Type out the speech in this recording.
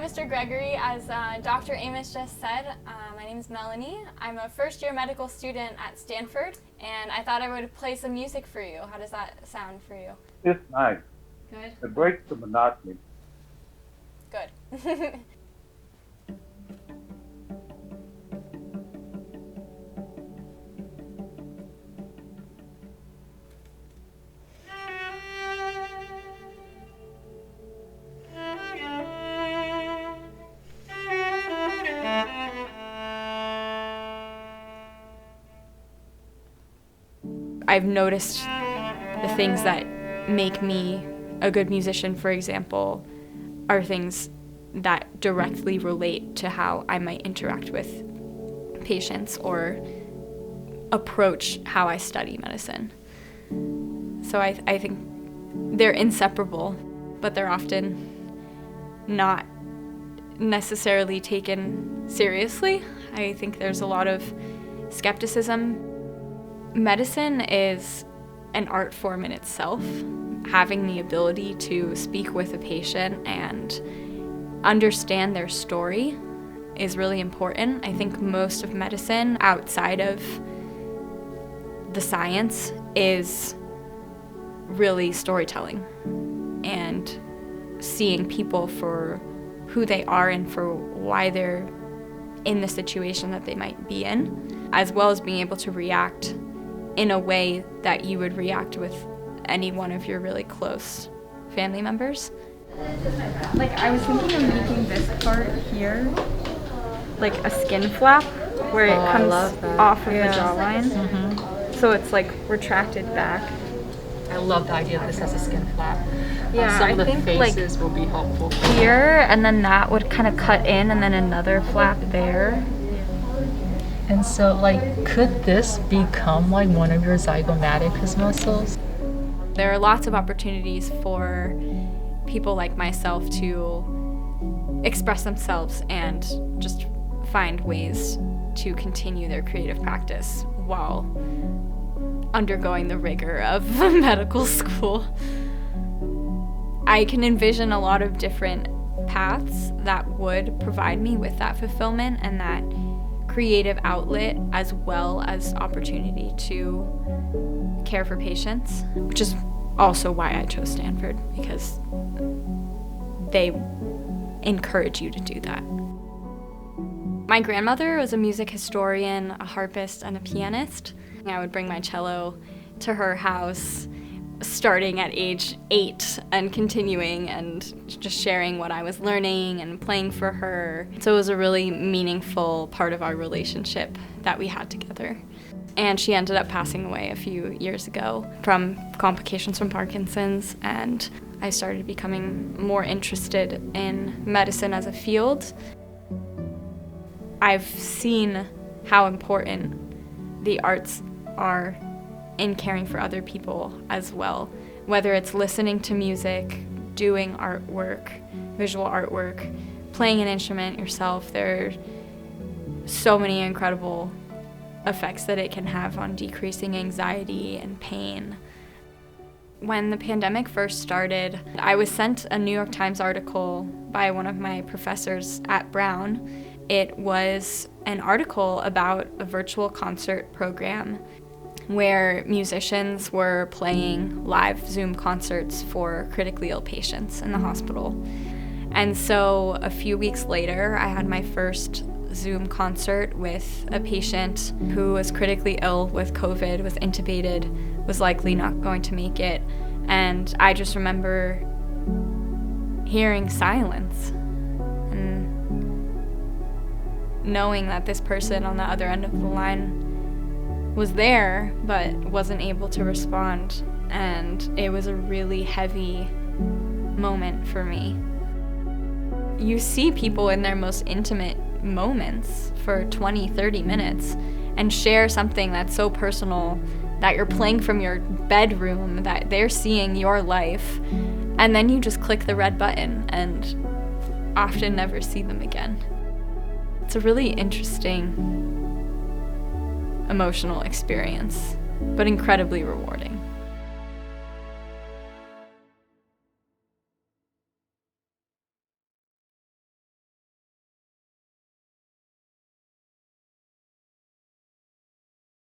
Mr. Gregory. As Dr. Amos just said, my name is Melanie. I'm a first-year medical student at Stanford, and I thought I would play some music for you. How does that sound for you? It's nice. Good? It breaks the monotony. Good. I've noticed the things that make me a good musician, for example, are things that directly relate to how I might interact with patients or approach how I study medicine. So I think they're inseparable, but they're often not necessarily taken seriously. I think there's a lot of skepticism. Medicine is an art form in itself. Having the ability to speak with a patient and understand their story is really important. I think most of medicine outside of the science is really storytelling and seeing people for who they are and for why they're in the situation that they might be in, as well as being able to react in a way that you would react with any one of your really close family members. Like, I was thinking of making this part here like a skin flap where it comes off of the jawline. Mm-hmm. So it's like retracted back. I love the idea of this as a skin flap. Yeah, Some of I the think faces will be helpful. Here, and then that would kind of cut in, and then another flap there. And so, like, could this become like one of your zygomaticus muscles? There are lots of opportunities for people like myself to express themselves and just find ways to continue their creative practice while undergoing the rigor of medical school. I can envision a lot of different paths that would provide me with that fulfillment and that creative outlet, as well as opportunity to care for patients, which is also why I chose Stanford, because they encourage you to do that. My grandmother was a music historian, a harpist, and a pianist. I would bring my cello to her house starting at age 8 and continuing and just sharing what I was learning and playing for her. So it was a really meaningful part of our relationship that we had together. And she ended up passing away a few years ago from complications from Parkinson's, and I started becoming more interested in medicine as a field. I've seen how important the arts are in caring for other people as well, whether it's listening to music, doing artwork, visual artwork, playing an instrument yourself. There are so many incredible effects that it can have on decreasing anxiety and pain. When the pandemic first started, I was sent a New York Times article by one of my professors at Brown. It was an article about a virtual concert program where musicians were playing live Zoom concerts for critically ill patients in the hospital. And so a few weeks later, I had my first Zoom concert with a patient who was critically ill with COVID, was intubated, was likely not going to make it. And I just remember hearing silence and knowing that this person on the other end of the line was there but wasn't able to respond, and it was a really heavy moment for me. You see people in their most intimate moments for 20-30 minutes and share something that's so personal that you're playing from your bedroom, that they're seeing your life, and then you just click the red button and often never see them again. It's a really interesting emotional experience, but incredibly rewarding.